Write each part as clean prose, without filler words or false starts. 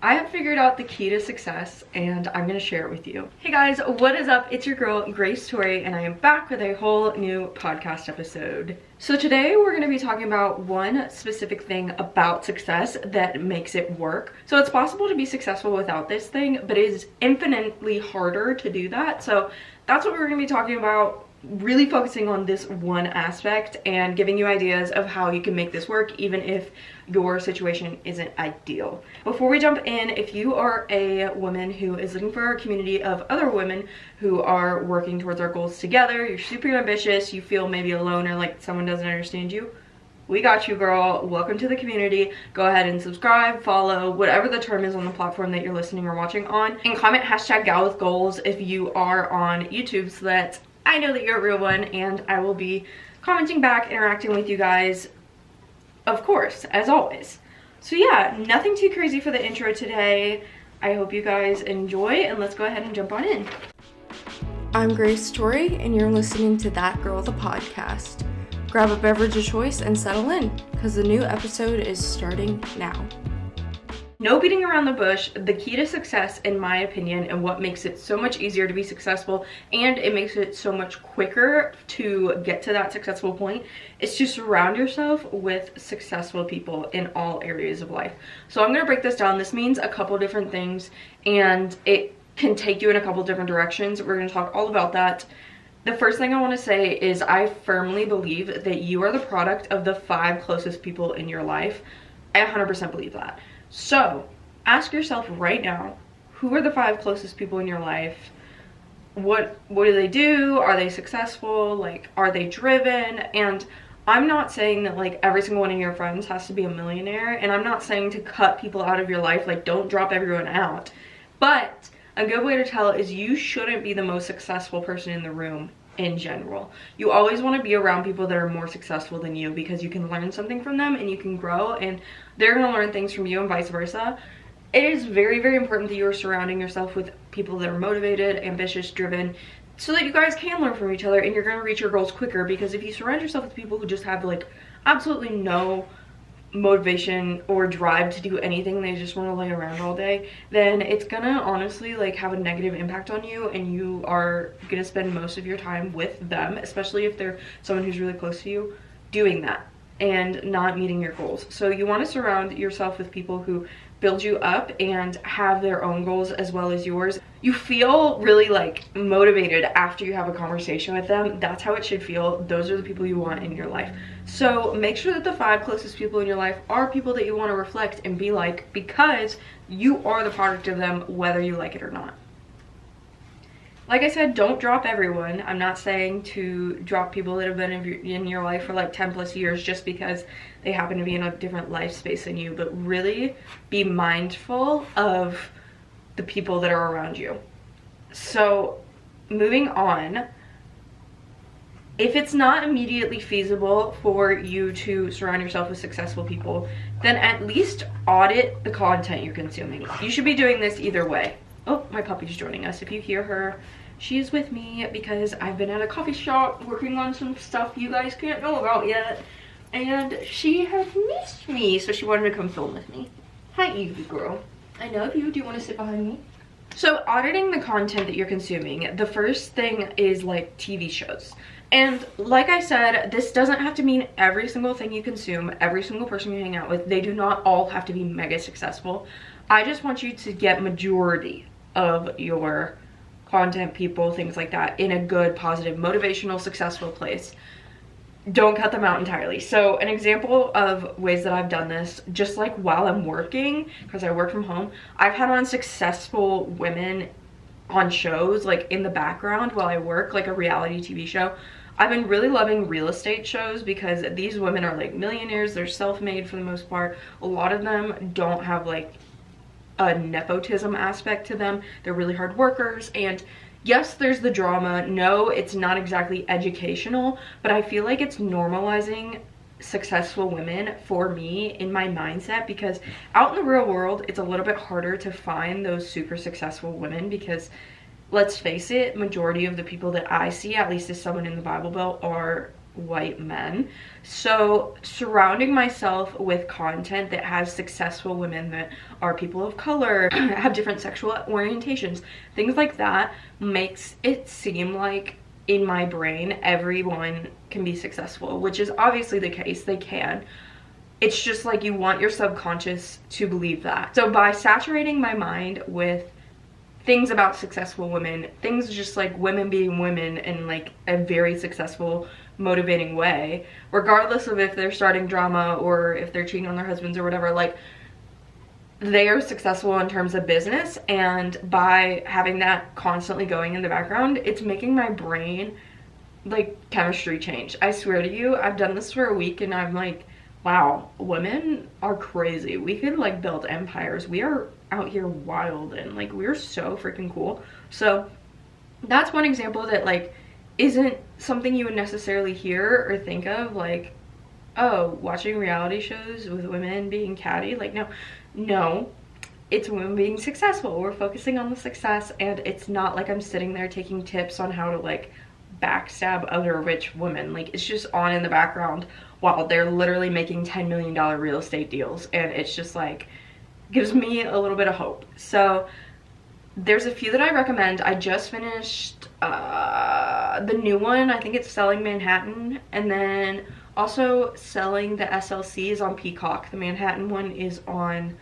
I have figured out the key to success and I'm going to share it with you. Hey guys, what is up? It's your girl, Grace Torie, and I am back with a whole new podcast episode. So today we're going to be talking about one specific thing about success that makes it work. So it's possible to be successful without this thing, but it is infinitely harder to do that. So that's what we're going to be talking about, really focusing on this one aspect and giving you ideas of how you can make this work even if your situation isn't ideal. Before we jump in, if you are a woman who is looking for a community of other women who are working towards our goals together, you're super ambitious, you feel maybe alone or like someone doesn't understand you, we got you, girl. Welcome to the community. Go ahead and subscribe, follow, whatever the term is on the platform that you're listening or watching on, and comment hashtag gal with goals if you are on YouTube so that I know that you're a real one, and I will be commenting back, interacting with you guys, of course, as always. So yeah, nothing too crazy for the intro today. I hope you guys enjoy, and let's go ahead and jump on in. I'm Grace Torie, and you're listening to That Girl the Podcast. Grab a beverage of choice and settle in, because the new episode is starting now. No beating around the bush, the key to success, in my opinion, and what makes it so much easier to be successful, and it makes it so much quicker to get to that successful point, is to surround yourself with successful people in all areas of life. So I'm going to break this down. This means a couple different things, and it can take you in a couple different directions. We're going to talk all about that. The first thing I want to say is I firmly believe that you are the product of the 5 closest people in your life. I 100% believe that. So ask yourself right now, who are the 5 closest people in your life? What do they do? Are they successful? Like, are they driven? And I'm not saying that like every single one of your friends has to be a millionaire, and I'm not saying to cut people out of your life, like don't drop everyone out. But a good way to tell is you shouldn't be the most successful person in the room in general. You always want to be around people that are more successful than you, because you can learn something from them and you can grow, and they're going to learn things from you and vice versa. It is very, very important that you are surrounding yourself with people that are motivated, ambitious, driven, so that you guys can learn from each other and you're going to reach your goals quicker. Because if you surround yourself with people who just have like absolutely no motivation or drive to do anything, they just want to lay around all day, then it's gonna honestly like have a negative impact on you, and you are gonna spend most of your time with them, especially if they're someone who's really close to you, doing that and not meeting your goals. So you want to surround yourself with people who build you up and have their own goals as well as yours. You feel really like motivated after you have a conversation with them. That's how it should feel. Those are the people you want in your life. So make sure that the 5 closest people in your life are people that you want to reflect and be like, because you are the product of them, whether you like it or not. Like I said, don't drop everyone. I'm not saying to drop people that have been in your life for like 10 plus years just because they happen to be in a different life space than you, but really be mindful of the people that are around you. So moving on, if it's not immediately feasible for you to surround yourself with successful people, then at least audit the content you're consuming. You should be doing this either way. Oh, my puppy's joining us. If you hear her, she is with me because I've been at a coffee shop working on some stuff you guys can't know about yet. And she has missed me, so she wanted to come film with me. Hi, Evie girl. I love you. Do you want to sit behind me? So auditing the content that you're consuming, the first thing is like TV shows. And like I said, this doesn't have to mean every single thing you consume, every single person you hang out with. They do not all have to be mega successful. I just want you to get majority of your content, people, things like that, in a good, positive, motivational, successful place. Don't cut them out entirely. So an example of ways that I've done this, just like while I'm working, because I work from home, I've had on successful women on shows like in the background while I work, like a reality TV show. I've been really loving real estate shows because these women are like millionaires. They're self-made for the most part. A lot of them don't have like a nepotism aspect to them. They're really hard workers, and yes, there's the drama. No, it's not exactly educational, but I feel like it's normalizing successful women for me in my mindset, because out in the real world it's a little bit harder to find those super successful women, because let's face it, majority of the people that I see, at least as someone in the Bible Belt, are white men. So surrounding myself with content that has successful women that are people of color, have different sexual orientations, things like that, makes it seem like in my brain everyone can be successful, which is obviously the case. They can. It's just like you want your subconscious to believe that. So by saturating my mind with things about successful women, things just like women being women in like a very successful, motivating way, regardless of if they're starting drama or if they're cheating on their husbands or whatever, like they are successful in terms of business. And by having that constantly going in the background, it's making my brain like chemistry change. I swear to you, I've done this for a week and I'm like, wow, women are crazy. We could like build empires. We are out here wild and like we're so freaking cool. So that's one example that like isn't something you would necessarily hear or think of, like, oh, watching reality shows with women being catty. Like, no, it's women being successful. We're focusing on the success, and it's not like I'm sitting there taking tips on how to like backstab other rich women. Like, it's just on in the background while they're literally making $10 million real estate deals, and it's just like gives me a little bit of hope. So there's a few that I recommend. I just finished the new one. I think it's Selling Manhattan, and then also Selling the SLC is on Peacock. The Manhattan one is on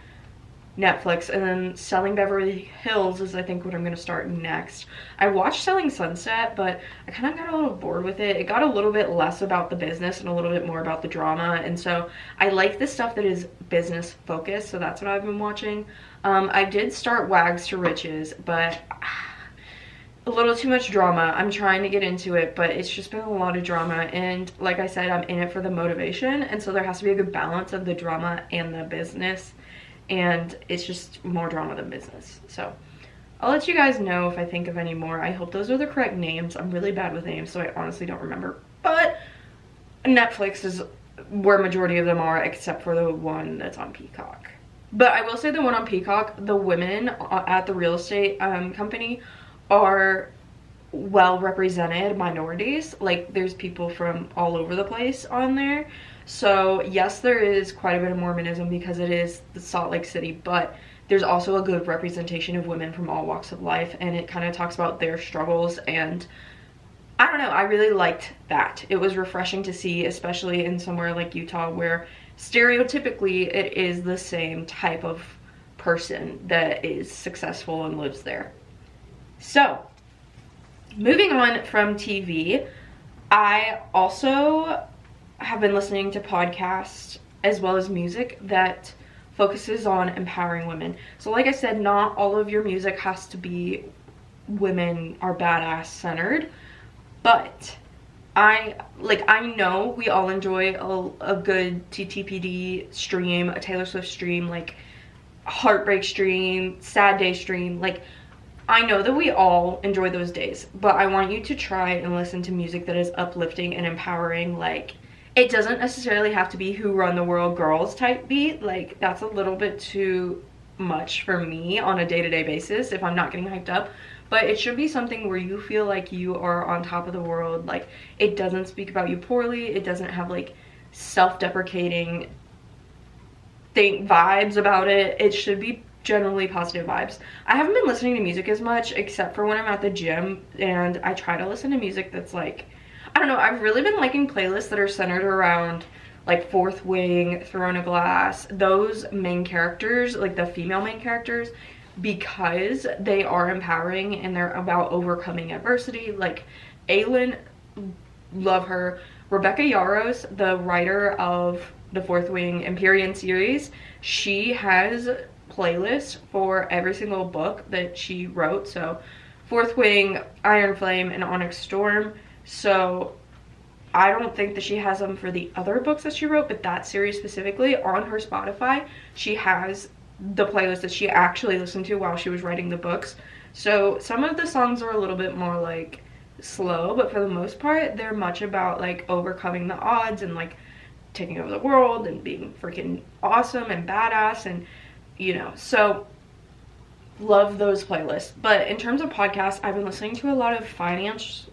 Netflix, and then Selling Beverly Hills is I think what I'm gonna start next. I watched Selling Sunset, but I kind of got a little bored with it. It got a little bit less about the business and a little bit more about the drama, and so I like the stuff that is business focused, so that's what I've been watching. I did start Wags to Riches, but a little too much drama. I'm trying to get into it, but it's just been a lot of drama, and like I said, I'm in it for the motivation, and so there has to be a good balance of the drama and the business, and it's just more drama than business. So I'll let you guys know if I think of any more. I hope those are the correct names. I'm really bad with names, so I honestly don't remember, but Netflix is where majority of them are, except for the one that's on Peacock. But I will say the one on Peacock, the women at the real estate company are well represented minorities. Like, there's people from all over the place on there. So yes, there is quite a bit of Mormonism because it is the Salt Lake City, but there's also a good representation of women from all walks of life, and it kind of talks about their struggles, and I don't know, I really liked that. It was refreshing to see, especially in somewhere like Utah where stereotypically it is the same type of person that is successful and lives there. So moving on from TV, I also have been listening to podcasts as well as music that focuses on empowering women. So like I said, not all of your music has to be women are badass centered, but I know we all enjoy a good TTPD stream, a Taylor Swift stream, like heartbreak stream, sad day stream. Like, I know that we all enjoy those days, but I want you to try and listen to music that is uplifting and empowering. Like, it doesn't necessarily have to be Who Run the World Girls type beat. Like, that's a little bit too much for me on a day-to-day basis if I'm not getting hyped up. But it should be something where you feel like you are on top of the world. Like, it doesn't speak about you poorly. It doesn't have like self-deprecating vibes about it. It should be generally positive vibes. I haven't been listening to music as much except for when I'm at the gym, and I try to listen to music that's like, I don't know, I've really been liking playlists that are centered around like Fourth Wing, Throne of Glass, those main characters, like the female main characters, because they are empowering and they're about overcoming adversity. Like Aylin, love her. Rebecca Yarros, the writer of the Fourth Wing Empyrean series, she has playlists for every single book that she wrote. So Fourth Wing, Iron Flame, and Onyx Storm. So I don't think that she has them for the other books that she wrote, but that series specifically, on her Spotify, she has the playlist that she actually listened to while she was writing the books. So some of the songs are a little bit more like slow, but for the most part they're much about like overcoming the odds and like taking over the world and being freaking awesome and badass, and you know, so love those playlists. But in terms of podcasts, I've been listening to a lot of finance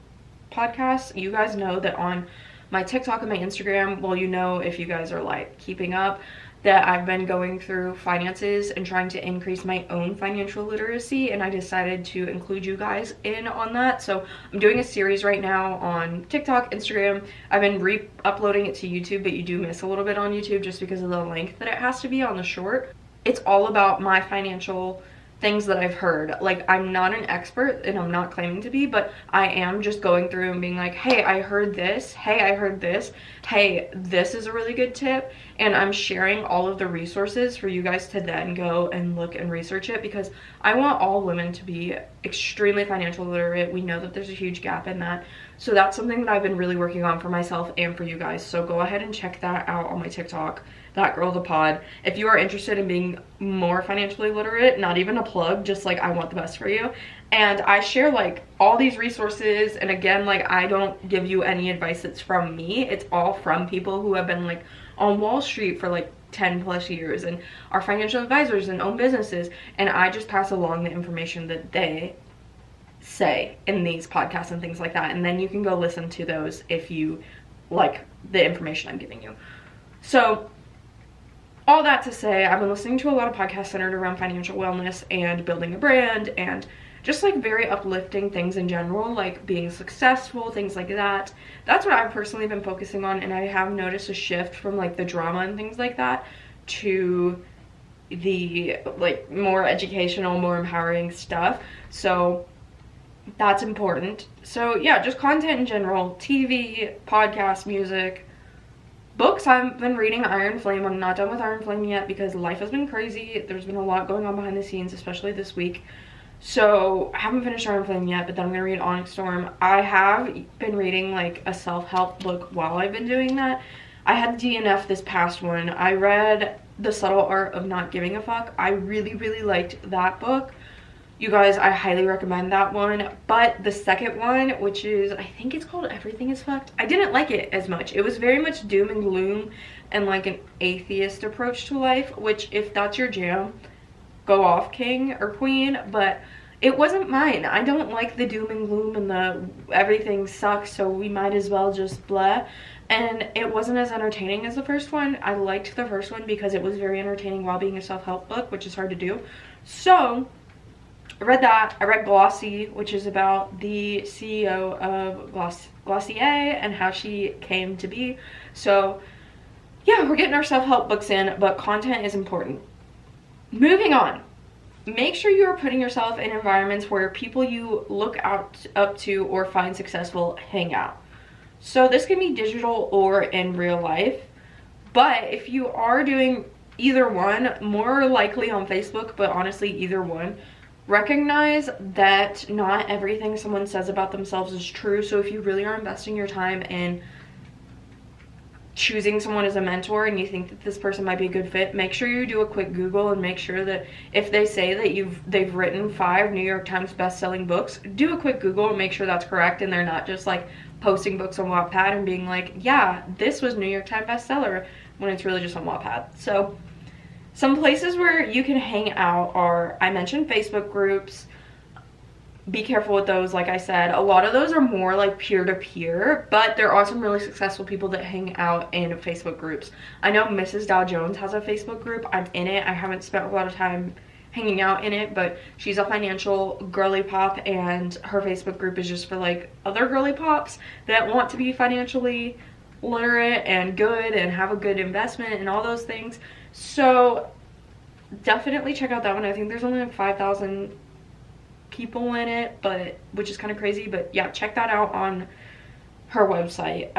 podcasts. You guys know that on my TikTok and my Instagram, well, you know, if you guys are like keeping up, that I've been going through finances and trying to increase my own financial literacy, and I decided to include you guys in on that. So I'm doing a series right now on TikTok, Instagram. I've been re-uploading it to YouTube, but you do miss a little bit on YouTube just because of the length that it has to be on the short. It's all about my financial things that I've heard. Like, I'm not an expert and I'm not claiming to be, but I am just going through and being like, hey, I heard this, hey, I heard this, hey, this is a really good tip, and I'm sharing all of the resources for you guys to then go and look and research it, because I want all women to be extremely financial literate. We know that there's a huge gap in that, so that's something that I've been really working on for myself and for you guys. So go ahead and check that out on my TikTok, That Girl the Pod, if you are interested in being more financially literate. Not even a plug, just like I want the best for you. And I share like all these resources, and again, like, I don't give you any advice that's from me. It's all from people who have been like on Wall Street for like 10 plus years and are financial advisors and own businesses, and I just pass along the information that they say in these podcasts and things like that, and then you can go listen to those if you like the information I'm giving you. So all that to say, I've been listening to a lot of podcasts centered around financial wellness and building a brand and just like very uplifting things in general, like being successful, things like that. That's what I've personally been focusing on, and I have noticed a shift from like the drama and things like that to the like more educational, more empowering stuff. So that's important. So yeah, just content in general, TV, podcasts, music, books. I've been reading Iron Flame. I'm not done with Iron Flame yet because life has been crazy. There's been a lot going on behind the scenes, especially this week. So I haven't finished Iron Flame yet, but then I'm gonna read Onyx Storm. I have been reading like a self-help book while I've been doing that. I had DNF this past one. I read The Subtle Art of Not Giving a Fuck. I really liked that book. You guys, I highly recommend that one. But the second one, which is, I think it's called Everything is Fucked, I didn't like it as much. It was very much doom and gloom and like an atheist approach to life, which if that's your jam, go off, king or queen, but it wasn't mine. I don't like the doom and gloom and the everything sucks, so we might as well just blah. And it wasn't as entertaining as the first one. I liked the first one because it was very entertaining while being a self-help book, which is hard to do. So I read that. I read Glossy, which is about the CEO of Glossier and how she came to be. So yeah, we're getting our self-help books in, but content is important. Moving on. Make sure you are putting yourself in environments where people you look up to or find successful hang out. So this can be digital or in real life, but if you are doing either one, more likely on Facebook, but honestly either one, recognize that not everything someone says about themselves is true. So if you really are investing your time in choosing someone as a mentor and you think that this person might be a good fit, make sure you do a quick Google and make sure that if they say that they've written 5 New York Times best-selling books, do a quick Google and make sure that's correct, and they're not just like posting books on Wattpad and being like, yeah, this was New York Times bestseller, when it's really just on Wattpad. So some places where you can hang out are, I mentioned Facebook groups. Be careful with those. Like I said, a lot of those are more like peer-to-peer, but there are some really successful people that hang out in Facebook groups. I know Mrs. Dow Jones has a Facebook group. I'm in it. I haven't spent a lot of time hanging out in it, but she's a financial girly pop, and her Facebook group is just for like other girly pops that want to be financially literate and good and have a good investment and all those things. So definitely check out that one. I think there's only like 5,000 people in it, but which is kind of crazy, but yeah, check that out on her website.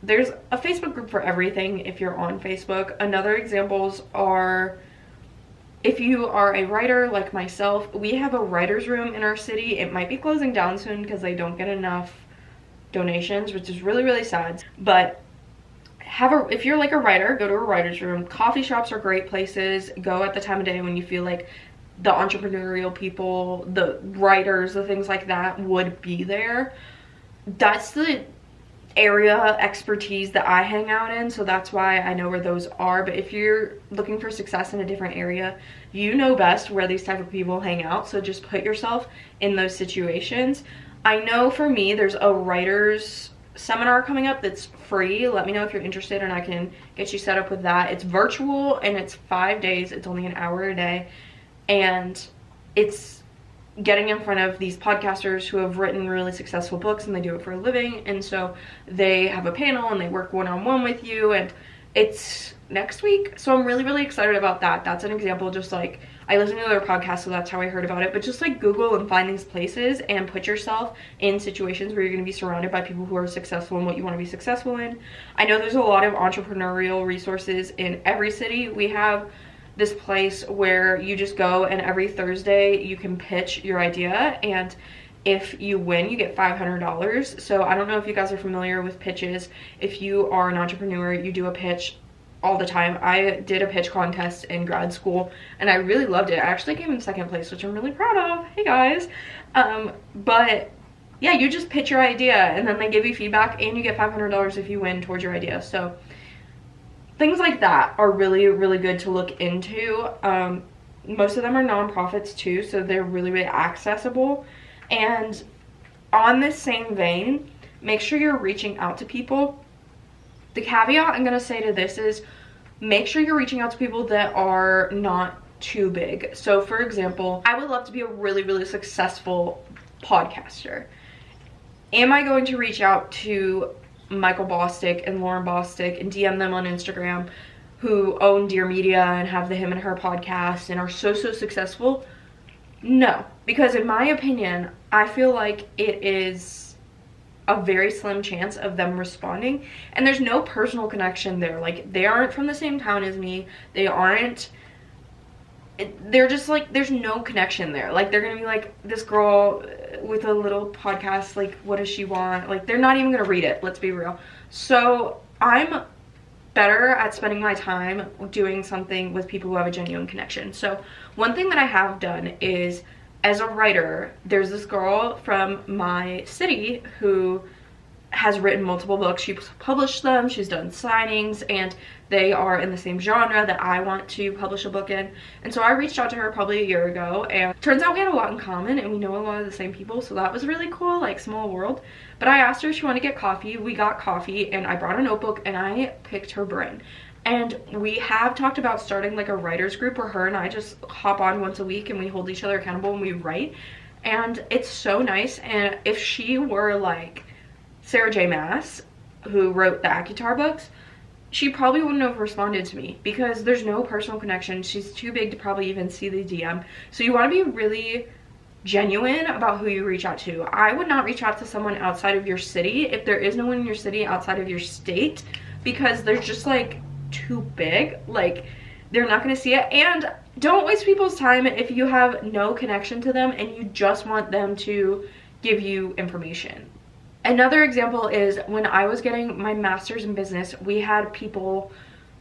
There's a Facebook group for everything if you're on Facebook. Another examples are, if you are a writer like myself, we have a writer's room in our city. It might be closing down soon because they don't get enough donations, which is really sad, but if you're like a writer, go to a writer's room. Coffee shops are great places. Go at the time of day when you feel like the entrepreneurial people, the writers, the things like that would be there. That's the area expertise that I hang out in, so that's why I know where those are. But if you're looking for success in a different area, you know best where these type of people hang out, so just put yourself in those situations. I know for me, there's a writer's seminar coming up that's free. Let me know if you're interested and I can get you set up with that. It's virtual and it's 5 days. It's only an hour a day. And it's getting in front of these podcasters who have written really successful books and they do it for a living. And so they have a panel and they work one-on-one with you, and it's next week. So I'm really, really excited about that. That's an example. Just like, I listen to their podcast, so that's how I heard about it. But just like Google and find these places and put yourself in situations where you're going to be surrounded by people who are successful in what you want to be successful in. I know there's a lot of entrepreneurial resources in every city. We have this place where you just go and every Thursday you can pitch your idea, and if you win you get $500. So I don't know if you guys are familiar with pitches. If you are an entrepreneur, you do a pitch all the time. I did a pitch contest in grad school and I really loved it. I actually came in second place, which I'm really proud of. Hey guys. But yeah, you just pitch your idea and then they give you feedback and you get $500 if you win towards your idea. So things like that are really, really good to look into. Most of them are nonprofits too, so they're really, really accessible. And on this same vein, make sure you're reaching out to people. The caveat I'm going to say to this is make sure you're reaching out to people that are not too big. So for example, I would love to be a really, really successful podcaster. Am I going to reach out to Michael Bostic and Lauren Bostic and DM them on Instagram, who own Dear Media and have the Him and Her podcast and are so successful? No, because in my opinion, I feel like it is a very slim chance of them responding, and there's no personal connection there. Like, they aren't from the same town as me. They're just like, there's no connection there. Like, they're gonna be like, this girl with a little podcast, like, what does she want? Like, they're not even gonna read it, let's be real. So I'm better at spending my time doing something with people who have a genuine connection. So one thing that I have done is, as a writer, there's this girl from my city who has written multiple books. She's published them, she's done signings, and they are in the same genre that I want to publish a book in. And so I reached out to her probably a year ago, and turns out we had a lot in common and we know a lot of the same people, so that was really cool, like small world. But I asked her if she wanted to get coffee. We got coffee and I brought a notebook and I picked her brain. And we have talked about starting like a writer's group where her and I just hop on once a week and we hold each other accountable and we write. And it's so nice. And if she were like Sarah J. Maas, who wrote the ACOTAR books, she probably wouldn't have responded to me because there's no personal connection. She's too big to probably even see the DM. So you want to be really genuine about who you reach out to. I would not reach out to someone outside of your city if there is no one in your city outside of your state, because they're just like too big. Like, they're not going to see it. And don't waste people's time if you have no connection to them and you just want them to give you information. Another example is when I was getting my master's in business, we had people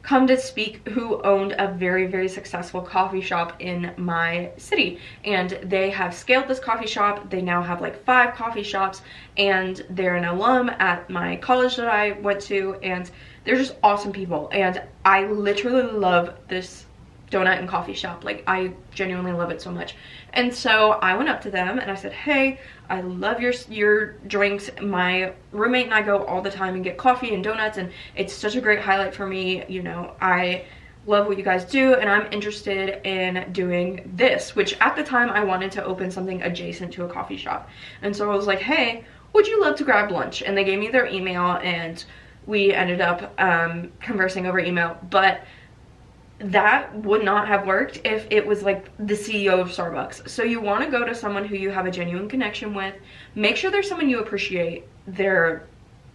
come to speak who owned a very, very successful coffee shop in my city, and they have scaled this coffee shop. They now have like 5 coffee shops, and they're an alum at my college that I went to, and they're just awesome people. And I literally love this donut and coffee shop. Like, I genuinely love it so much. And so I went up to them and I said, hey, I love your drinks. My roommate and I go all the time and get coffee and donuts, and it's such a great highlight for me. You know, I love what you guys do and I'm interested in doing this, which at the time I wanted to open something adjacent to a coffee shop. And so I was like, hey, would you love to grab lunch? And they gave me their email and we ended up conversing over email. But that would not have worked if it was like the CEO of Starbucks. So you want to go to someone who you have a genuine connection with. Make sure there's someone you appreciate their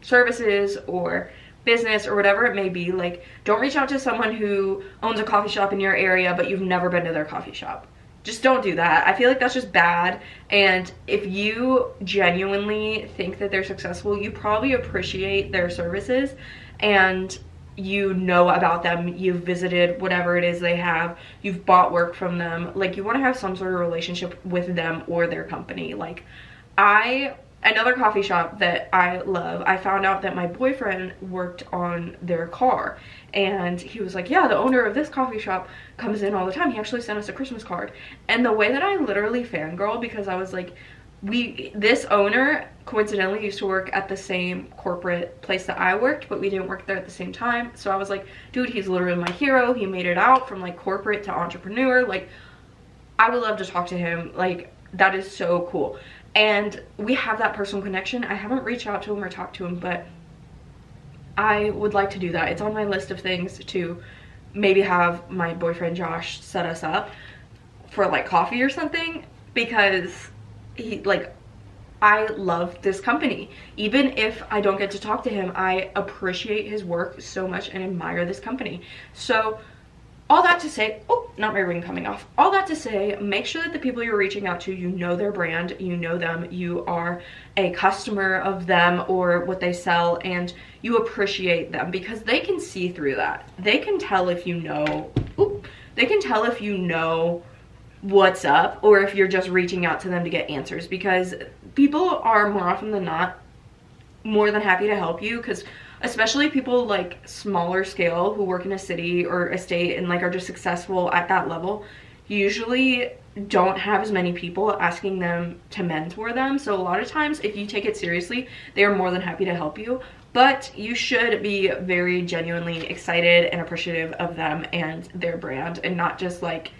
services or business or whatever it may be. Like, don't reach out to someone who owns a coffee shop in your area but you've never been to their coffee shop. Just don't do that. I feel like that's just bad. And if you genuinely think that they're successful, you probably appreciate their services and you know about them, you've visited whatever it is they have, you've bought work from them. Like, you want to have some sort of relationship with them or their company. Like, another coffee shop that I love, I found out that my boyfriend worked on their car, and he was like, yeah, the owner of this coffee shop comes in all the time. He actually sent us a Christmas card. And the way that I literally fangirl, because I was like, this owner coincidentally used to work at the same corporate place that I worked, but we didn't work there at the same time. So I was like, dude, he's literally my hero. He made it out from like corporate to entrepreneur. Like, I would love to talk to him. Like, that is so cool. And we have that personal connection. I haven't reached out to him or talked to him, but I would like to do that. It's on my list of things to maybe have my boyfriend Josh set us up for like coffee or something, because he, like, I love this company. Even if I don't get to talk to him, I appreciate his work so much and admire this company. So all that to say, oh, not my ring coming off. All that to say, make sure that the people you're reaching out to, you know their brand, you know them, you are a customer of them or what they sell, and you appreciate them, because they can see through that. They can tell if you know, they can tell if you know what's up or if you're just reaching out to them to get answers, because people are more often than not more than happy to help you, because especially people like smaller scale who work in a city or a state and like are just successful at that level usually don't have as many people asking them to mentor them. So a lot of times if you take it seriously, they are more than happy to help you, but you should be very genuinely excited and appreciative of them and their brand, and not just like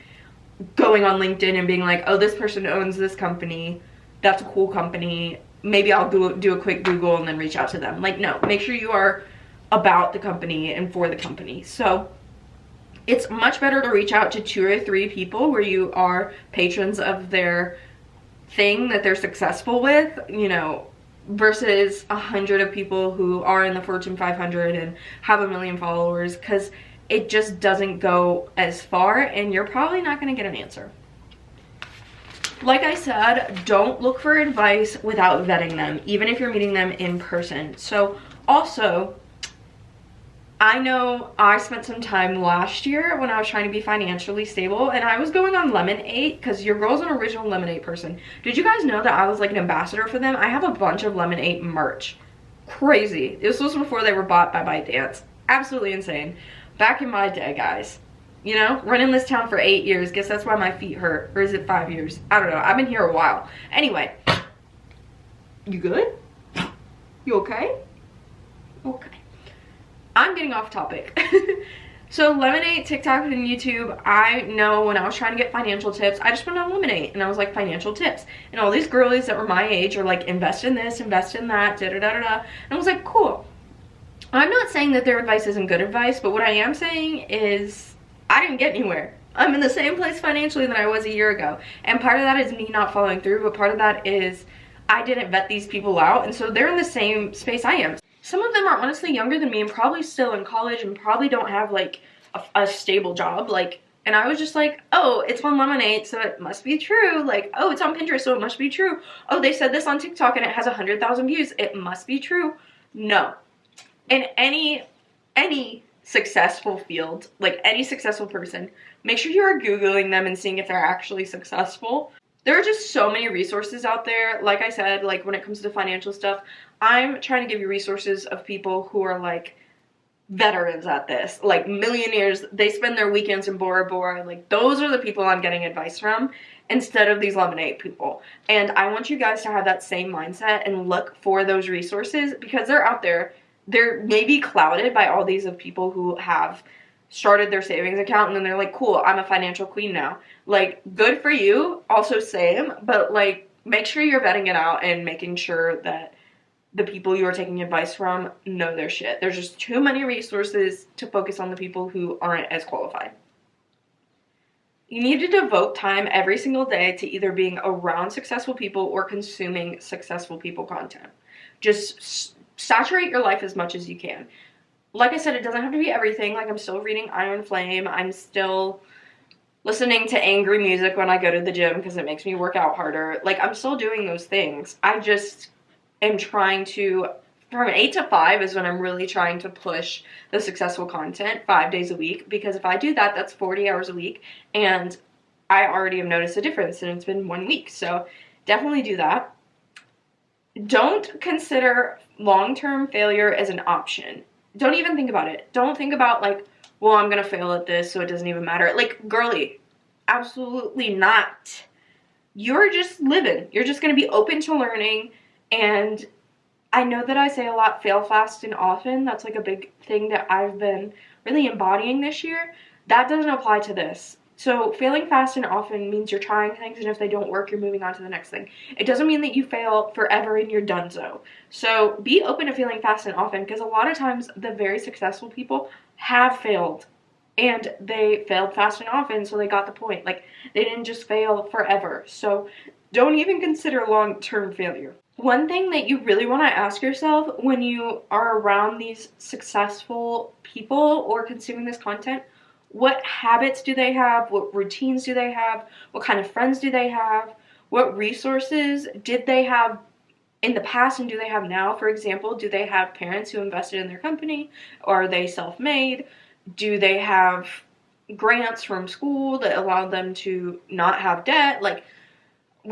going on LinkedIn and being like, oh, this person owns this company, that's a cool company, maybe I'll do a quick Google and then reach out to them. Like, no, make sure you are about the company and for the company. So it's much better to reach out to 2 or 3 people where you are patrons of their thing that they're successful with, you know, versus 100 of people who are in the Fortune 500 and have 1 million followers, because it just doesn't go as far and you're probably not going to get an answer. Like I said, don't look for advice without vetting them, even if you're meeting them in person. So also, I know I spent some time last year when I was trying to be financially stable, and I was going on Lemonade, because your girl's an original Lemonade person. Did you guys know that I was like an ambassador for them? I have a bunch of Lemonade merch. Crazy. This was before they were bought by ByteDance. Absolutely insane. Back in my day, guys. You know, running this town for 8 years. Guess that's why my feet hurt. Or is it 5 years? I don't know. I've been here a while. Anyway. You good? You okay? Okay. I'm getting off topic. So Lemonade, TikTok, and YouTube, I know when I was trying to get financial tips, I just went on Lemonade and I was like, financial tips. And all these girlies that were my age are like, invest in this, invest in that, da-da-da-da-da. And I was like, cool. I'm not saying that their advice isn't good advice, but what I am saying is I didn't get anywhere. I'm in the same place financially that I was a year ago. And part of that is me not following through, but part of that is I didn't vet these people out, and so they're in the same space I am. Some of them are honestly younger than me and probably still in college and probably don't have like a stable job. Like, and I was just like, oh, it's on Lemonade, so it must be true. Like, oh, it's on Pinterest, so it must be true. Oh, they said this on TikTok and it has 100,000 views. It must be true. No. In any successful field, like any successful person, make sure you are Googling them and seeing if they're actually successful. There are just so many resources out there. Like I said, like when it comes to financial stuff, I'm trying to give you resources of people who are like veterans at this, like millionaires. They spend their weekends in Bora Bora. Like, those are the people I'm getting advice from instead of these Lemonade people. And I want you guys to have that same mindset and look for those resources, because they're out there. They're maybe clouded by all these of people who have started their savings account and then they're like, cool, I'm a financial queen now. Like, good for you. Also same, but like, make sure you're vetting it out and making sure that the people you are taking advice from know their shit. There's just too many resources to focus on the people who aren't as qualified. You need to devote time every single day to either being around successful people or consuming successful people content. Just saturate your life as much as you can. Like I said, it doesn't have to be everything. Like, I'm still reading Iron Flame. I'm still listening to angry music when I go to the gym because it makes me work out harder. Like, I'm still doing those things. I just am trying to, from 8 to 5 is when I'm really trying to push the successful content 5 days a week, because if I do that, that's 40 hours a week, and I already have noticed a difference, and it's been 1 week. So definitely do that. Don't consider long-term failure as an option. Don't even think about it. Don't think about like, well, I'm gonna fail at this, so it doesn't even matter. Like, girly, absolutely not. you're just living. You're just going to be open to learning. And I know that I say a lot, fail fast and often. That's like a big thing that I've been really embodying this year. That doesn't apply to this. So failing fast and often means you're trying things, and if they don't work, you're moving on to the next thing. It doesn't mean that you fail forever and you're donezo. So be open to failing fast and often, because a lot of times the very successful people have failed. And they failed fast and often, so they got the point. Like, they didn't just fail forever. So don't even consider long-term failure. One thing that you really want to ask yourself when you are around these successful people or consuming this content, what habits do they have? What routines do they have? What kind of friends do they have? What resources did they have in the past and do they have now? For example, do they have parents who invested in their company? Or are they self-made? Do they have grants from school that allowed them to not have debt? Like,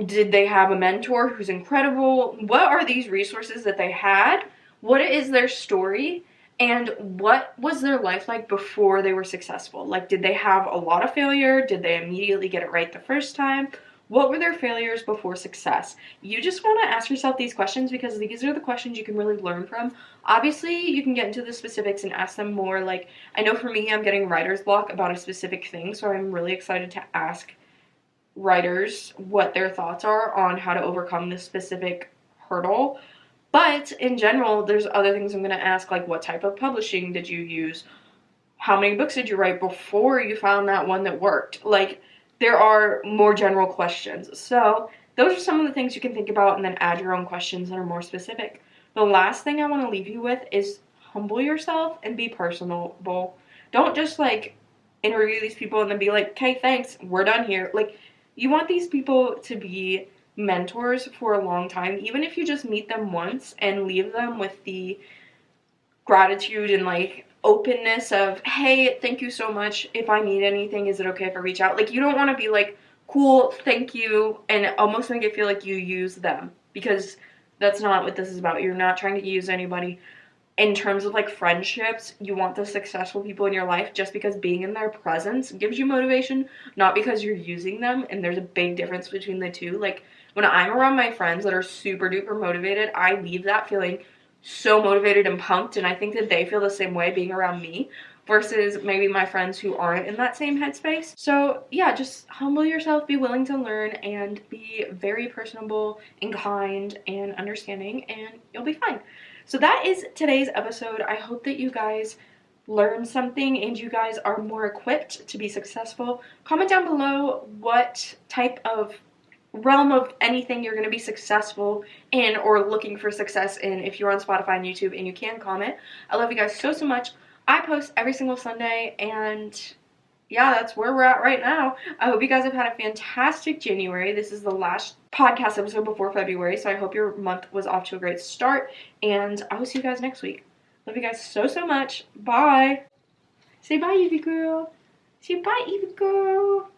did they have a mentor who's incredible? What are these resources that they had? What is their story? And what was their life like before they were successful? Like, did they have a lot of failure? Did they immediately get it right the first time? What were their failures before success? You just want to ask yourself these questions because these are the questions you can really learn from. Obviously, you can get into the specifics and ask them more. Like, I know for me, I'm getting writer's block about a specific thing, so I'm really excited to ask writers what their thoughts are on how to overcome this specific hurdle. But in general, there's other things I'm going to ask, like what type of publishing did you use? How many books did you write before you found that one that worked? Like, there are more general questions. So those are some of the things you can think about and then add your own questions that are more specific. The last thing I want to leave you with is humble yourself and be personable. Don't just like interview these people and then be like, okay, thanks, we're done here. Like, you want these people to be mentors for a long time, even if you just meet them once and leave them with the gratitude and like openness of, hey, thank you so much. If I need anything, is it okay if I reach out? Like, you don't want to be like, cool, thank you, and almost make it feel like you use them, because that's not what this is about. You're not trying to use anybody. In terms of like friendships, you want the successful people in your life just because being in their presence gives you motivation, not because you're using them. And there's a big difference between the two. Like, when I'm around my friends that are super duper motivated, I leave that feeling so motivated and pumped, and I think that they feel the same way being around me versus maybe my friends who aren't in that same headspace. So yeah, just humble yourself, be willing to learn, and be very personable and kind and understanding, and you'll be fine. So that is today's episode. I hope that you guys learned something and you guys are more equipped to be successful. Comment down below what type of realm of anything you're going to be successful in or looking for success in if you're on Spotify and YouTube, and you can comment. I love you guys so much. I post every single Sunday, and yeah, that's where we're at right now. I hope you guys have had a fantastic January. This is the last podcast episode before February, so I hope your month was off to a great start, and I will see you guys next week. Love you guys so much. Bye. Say bye, Evie girl. Say bye, Evie girl.